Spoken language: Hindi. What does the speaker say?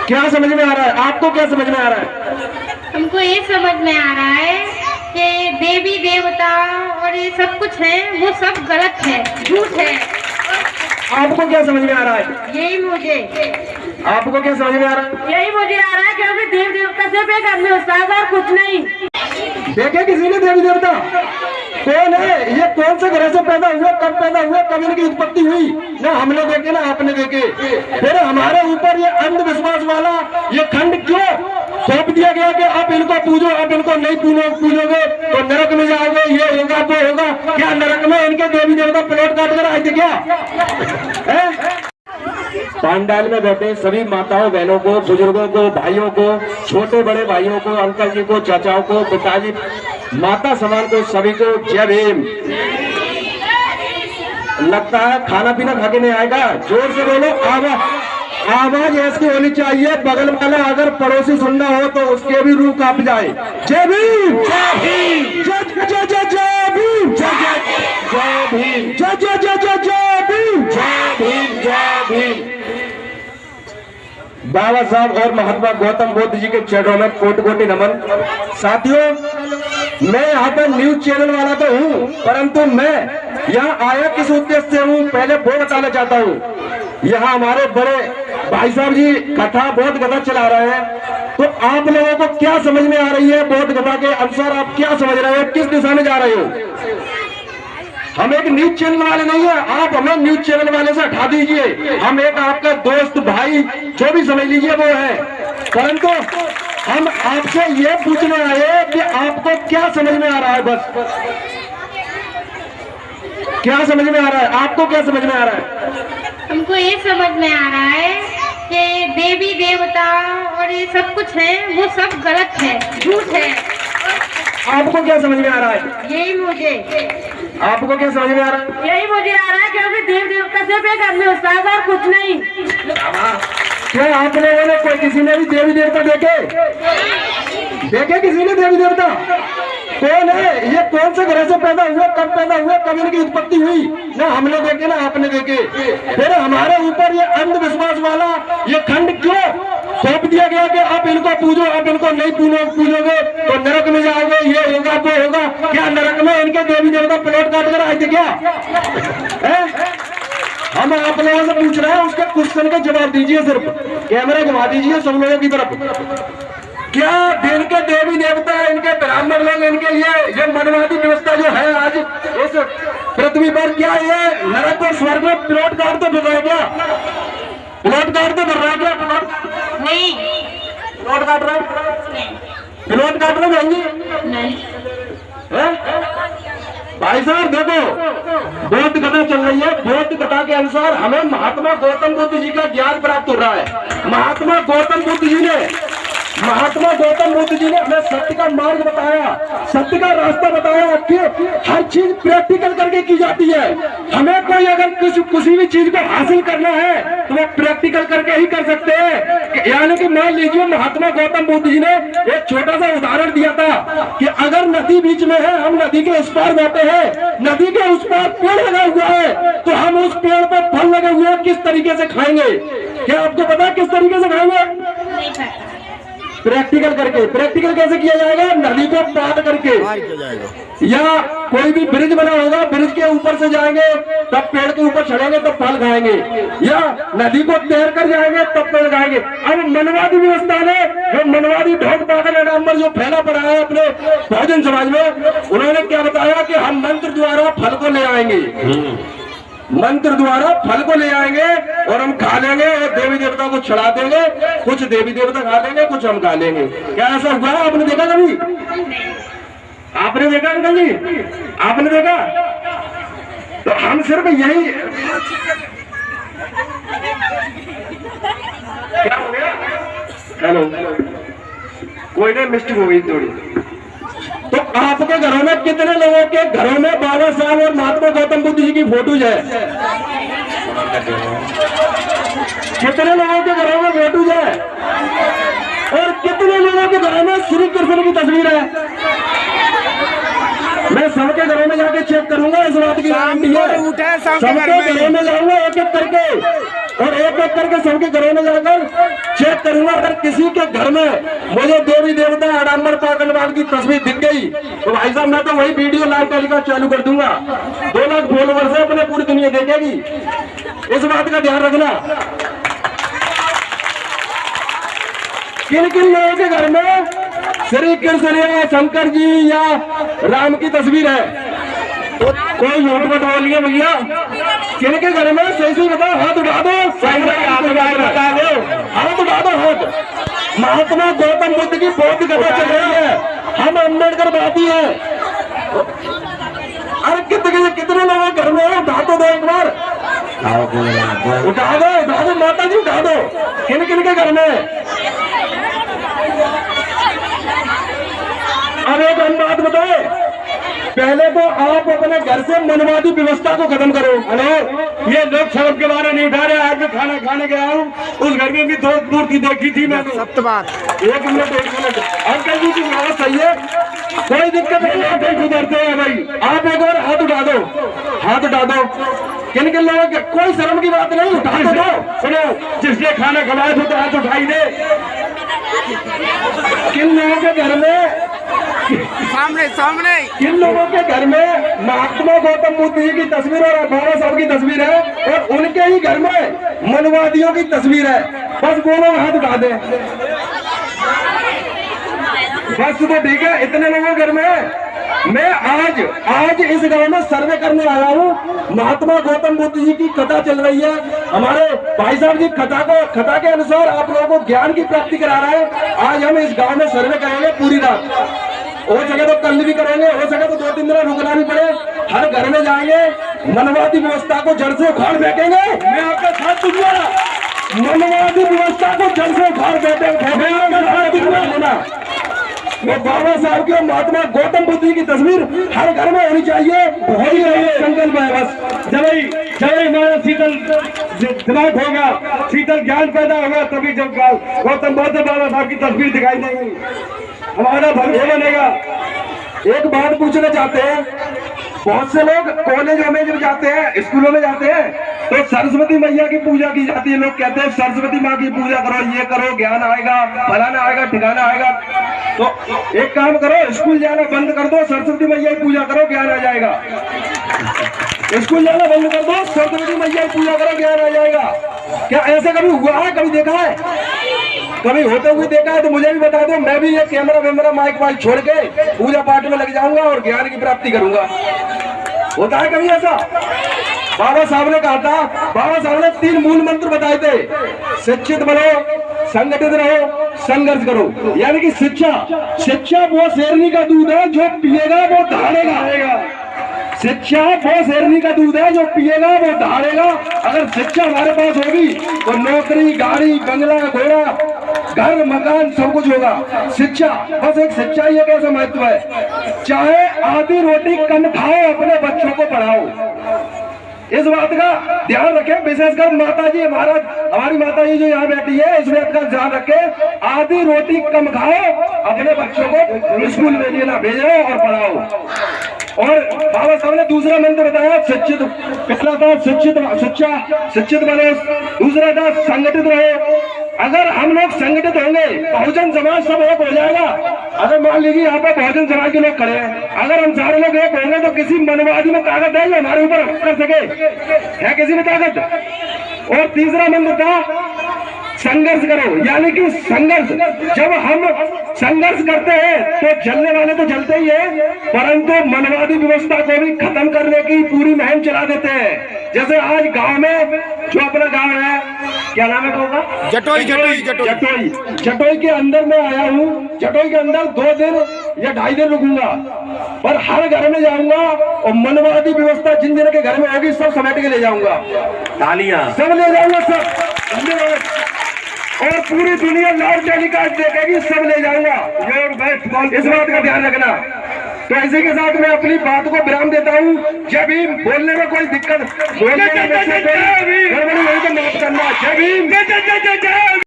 क्या समझ में आ रहा है आपको? क्या समझ में आ रहा है? हमको ये समझ में आ रहा है कि देवी देवता और ये सब कुछ है वो सब गलत है, झूठ है। आपको क्या समझ में आ रहा है? यही मुझे आपको क्या समझ में आ रहा है? यही मुझे आ रहा है क्योंकि देव देवता सिर्फ एक आदमी होता है और कुछ नहीं। देखे किसी ने देवी देवता? कौन है ये? कौन से ग्रह से पैदा हुए, कब पैदा हुए, कब इनकी उत्पत्ति हुई? ना हमने देखे ना आपने देखे। फिर हमारे ऊपर ये अंधविश्वास वाला ये खंड क्यों सौंप दिया गया कि आप इनको पूजो, आप इनको नहीं पूजोगे तो नरक में जाओगे, ये होगा वो होगा। क्या नरक में इनके देवी देवता प्लॉट काट कर आए थे क्या? पांडाल में बैठे सभी माताओं बहनों को, बुजुर्गों को, भाइयों को, छोटे बड़े भाइयों को, अंकल जी को, चाचाओं को, पिताजी, माता समान को, सभी को जय भीम। लगता है खाना पीना खा के नहीं आएगा? जोर से बोलो, आवाज ऐसी होनी चाहिए बगल वाला अगर पड़ोसी सुनना हो तो उसके भी रूह कांप जाए। जय भीम, जय भीम, जय जय जय जय भीम, जय जय भीम, जय जय जय जय जय भीम, जय भीम, जय भीम। बाबा साहब और महात्मा गौतम बुद्ध जी के चरणों में कोटि कोटि नमन। साथियों, मैं यहाँ पर न्यूज चैनल वाला तो हूँ, परंतु मैं यहाँ आया किस उद्देश्य से हूँ पहले वो बताना चाहता हूँ। यहाँ हमारे बड़े भाई साहब जी कथा बौद्ध कथा चला रहे हैं, तो आप लोगों को क्या समझ में आ रही है? बौद्ध कथा के अनुसार आप क्या समझ रहे हो? किस दिशा में जा रहे हो? हम एक न्यूज चैनल वाले नहीं है, आप हमें न्यूज चैनल वाले से हटा दीजिए। हम एक आपका दोस्त भाई जो भी समझ लीजिए वो है, परंतु हम आपसे ये पूछने आए कि आपको क्या समझ में आ रहा है? बस क्या समझ में आ रहा है? आपको क्या समझ में आ रहा है? हमको ये समझ में आ रहा है कि देवी देवता और ये सब कुछ है वो सब गलत है, झूठ है। आपको क्या समझ में आ रहा है? यही मुझे आपको क्या समझ में आ रहा है? यही मुझे आ रहा है क्योंकि देव देवता सिर्फ एक आदमी होता है और कुछ नहीं। क्या आप लोगों ने कोई किसी ने भी देवी देवता देखे? देखे किसी ने देवी देवता? कौन है ये? कौन से ग्रह से पैदा हुए, कब पैदा हुए, कब इनकी उत्पत्ति हुई? ना हमने देखे ना आपने देखे। फिर हमारे ऊपर ये अंधविश्वास वाला ये खंड क्यों सौंप दिया गया कि आप इनको पूजो, आप इनको नहीं पूजोगे तो नरक में जाओगे, ये होगा वो होगा। क्या नरक में इनके देवी देवता प्लॉट काट कर आए थे क्या? हम आप लोगों से पूछ रहे हैं, उसके क्वेश्चन का जवाब दीजिए। सिर्फ कैमरा घुमा दीजिए सब लोगों की तरफ। क्या दिन के देवी देवता, इनके ब्राह्मण लोग, इनके ये मनवादी व्यवस्था जो है आज इस पृथ्वी पर, क्या ये नरक और स्वर्ग में प्लॉट काट तो फिर रहा है क्या? प्लॉट काट तो फिर रहा है क्या? प्लॉट नहीं, प्लॉट काट रहा है? प्लॉट काट रहे हैं नहीं। भाई साहब देखो, बौद्ध कथा चल रही है। बौद्ध कथा के अनुसार हमें महात्मा गौतम बुद्ध जी का ज्ञान प्राप्त हो रहा है। महात्मा गौतम बुद्ध जी ने हमें सत्य का मार्ग बताया, सत्य का रास्ता बताया कि हर चीज प्रैक्टिकल करके की जाती है। हमें कोई अगर किसी भी चीज को हासिल करना है तो वो प्रैक्टिकल करके ही कर सकते हैं। यानी कि मान लीजिए महात्मा गौतम बुद्ध जी ने एक छोटा सा उदाहरण दिया था कि अगर नदी बीच में है, हम नदी के उस पार बैठे हैं, नदी के उस पार पेड़ लगा हुआ है, तो हम उस पेड़ पर फल लगे हुए किस तरीके से खाएंगे? क्या आपको पता है किस तरीके से खाएंगे? नहीं पता। प्रैक्टिकल करके। प्रैक्टिकल कैसे किया जाएगा? नदी को पार करके, या कोई भी ब्रिज बना होगा, ब्रिज के ऊपर से जाएंगे तब पेड़ के ऊपर चढ़ेंगे तब फल खाएंगे, या नदी को तैर कर जाएंगे तब पेड़ खाएंगे। अब मनवादी व्यवस्था ने जो मनवादी ढोंग पागल नंबर जो फैला पड़ा है अपने बहुजन समाज में, उन्होंने क्या बताया कि हम मंत्र द्वारा फल को ले आएंगे, मंत्र द्वारा फल को ले आएंगे और हम खा लेंगे और देवी देवता को चढ़ा देंगे। कुछ देवी देवता खा लेंगे, कुछ हम खा लेंगे। क्या ऐसा हुआ? आपने देखा कभी? आपने देखा अंकल जी? आपने देखा? तो हम सिर्फ यही क्या हो गया? हेलो, कोई नहीं, मिस्टेक हो गई थोड़ी। तो आपके घरों में कितने लोगों के घरों में बाबा साहब और महात्मा गौतम बुद्ध जी की फोटोज है? कितने लोगों के घरों में फोटोज है? और कितने लोगों के घरों में श्री कृष्ण की तस्वीर है? मैं सबके घरों में जाके चेक करूंगा, इस बात की गारंटी है। सबके घरों में जाऊंगा एक एक करके, और एक एक करके सबके घरों में जाकर चेक करूंगा, अगर किसी के घर में मुझे देवी देवता आडम्बर पागलवान की तस्वीर दिख गई तो भाई साहब मैं तो वही वीडियो लाइव टेलीकास्ट चालू कर दूंगा। 2 लाख फॉलोवर्स है अपने, पूरी दुनिया देखेगी। इस बात का ध्यान रखना। किन किन लोगों के घर में श्री कृष्ण या शंकर जी या राम की तस्वीर है? कोई झूठ मत बोलिए भैया। किन के घर में सही बताओ, हाथ उठा दो, हाथ उठा दो हाथ। महात्मा गौतम बुद्ध की बहुत कथा चल रही है, हम अम्बेडकर बाती है। अरे कितने लोगों के घर में है? उठा तो दो एक बार, उठा दो माता जी, उठा दो। किन किन के घर में? अब एक हम बात बताए, पहले तो आप अपने घर से मनवादी व्यवस्था को खत्म करो। हेलो, ये लोग शराब के बारे नहीं उठा रहे। आज मैं खाना खाने गया हूँ, उस घर में भी 2 मूर्ति देखी थी मैंने। सत्य बात। 1 मिनट अंकल जी की बात सही है, कोई दिक्कत नहीं, आप ही सुधरते हैं भाई। आप एक बार हाथ उठा दो, हाथ उठा दो। किन किन लोगों के? कोई शर्म की बात नहीं, उठा तो दो। सुनो, जिसने खाना खवाया तो हाथ उठाई दे। किन लोगों के घर में, सामने किन लोगों के घर में महात्मा गौतम बुद्ध जी की तस्वीर और बाबा साहब की तस्वीर है और उनके ही घर में मनवादियों की तस्वीर है? बस वो लोग हाथ उठा दें, बस तो ठीक है। इतने लोगों के घर में मैं आज इस गांव में सर्वे करने आया हूँ। महात्मा गौतम बुद्ध जी की कथा चल रही है, हमारे भाई साहब जी कथा के अनुसार आप लोगों को ज्ञान की प्राप्ति करा रहे हैं। आज हम इस गांव में सर्वे करेंगे पूरी रात, हो सके तो कल भी करेंगे, हो सके तो 2-3 दिन रुकना भी पड़े। हर घर में जाएंगे, मनवादी व्यवस्था को जड़ से उखाड़ फेंकेंगे। मैं आपका साथ दूंगा, मनवादी व्यवस्था को जड़ से उखाड़ फेंकेंगे। वो बाबा साहब की और महात्मा गौतम बुद्ध जी की तस्वीर हर घर में होनी चाहिए। हो ही रही है, संकल्प है बस। जब हमारा शीतल दिमाग होगा, शीतल ज्ञान पैदा होगा, तभी जब गौतम बुद्ध बाबा साहब की तस्वीर दिखाई देगी, हमारा भविष्य बनेगा। एक बात पूछना चाहते हैं, बहुत से लोग कॉलेजों में जब जाते हैं, स्कूलों में जाते हैं तो सरस्वती मैया की पूजा की जाती है। लोग कहते हैं सरस्वती माँ की पूजा करो, ये करो, ज्ञान आएगा, फलाना आएगा, ठिकाना आएगा। तो एक काम करो, स्कूल जाना बंद कर दो, सरस्वती मैया की पूजा करो, ज्ञान आ जाएगा। स्कूल जाना बंद कर दो, सरस्वती मैया की पूजा करो, ज्ञान आ जाएगा। क्या ऐसा कभी हुआ है? कभी देखा है? कभी होते हुए देखा है तो मुझे भी बता दो, मैं भी ये कैमरा माइक वाइक छोड़ के पूजा पाठ में लग जाऊंगा और ज्ञान की प्राप्ति करूंगा। होता है कभी ऐसा? बाबा साहब ने कहा था, बाबा साहब ने 3 मूल मंत्र बताए थे, शिक्षित बनो, संगठित रहो, संघर्ष करो। यानी कि शिक्षा वो शेरनी का दूध है, जो पिएगा वो धाड़ेगा। शिक्षा वो शेरनी का दूध है, जो पिएगा वो धाड़ेगा। अगर शिक्षा हमारे पास होगी तो नौकरी, गाड़ी, बंगला, घोड़ा, घर, मकान सब कुछ होगा। शिक्षा, बस एक शिक्षा ही एक ऐसा महत्व है। चाहे आधी रोटी कम खाओ, अपने बच्चों को पढ़ाओ। इस बात का ध्यान रखें, विशेषकर माता जी, हमारी माता जी जो यहाँ बैठी है, इस बात का ध्यान रखें। आधी रोटी कम खाओ, अपने बच्चों को स्कूल भेजिए, ना भेजो और पढ़ाओ। और बाबा साहब ने दूसरा मंत्र बताया, शिक्षित। पहला था शिक्षित बनो, दूसरा था संगठित रहो। अगर हम लोग संगठित होंगे, बहुजन समाज सब एक हो जाएगा। अगर मान लीजिए यहाँ पर बहुजन समाज के लोग खड़े हैं, अगर हम सारे लोग एक होंगे तो किसी मनवादी में ताकत है जो हमारे ऊपर कर सके? है किसी में ताकत? और तीसरा मंत्र था संघर्ष करो, यानी कि संघर्ष। जब हम संघर्ष करते हैं तो जलने वाले तो जलते ही है, परंतु मनवादी व्यवस्था को भी खत्म करने की पूरी मुहिम चला देते हैं। जैसे आज गांव में जो अपना गांव है, क्या नाम है गांव का? जटोई के अंदर मैं आया हूँ। जटोई के अंदर 2 दिन या 2.5 दिन रुकूंगा, पर हर घर में जाऊंगा और मनवादी व्यवस्था जिन जिन के घर में होगी सब समेट के ले जाऊंगा। तालियां, सब ले जाऊंगा, सब। धन्यवाद। और पूरी दुनिया लाइव टेलीकास्ट देखेगी, सब ले जाऊंगा। इस बात का ध्यान रखना। तो इसी के साथ मैं अपनी बात को विराम देता हूँ। जय भीम। बोलने में कोई दिक्कत, बोलने में माफ करना। जय भीम।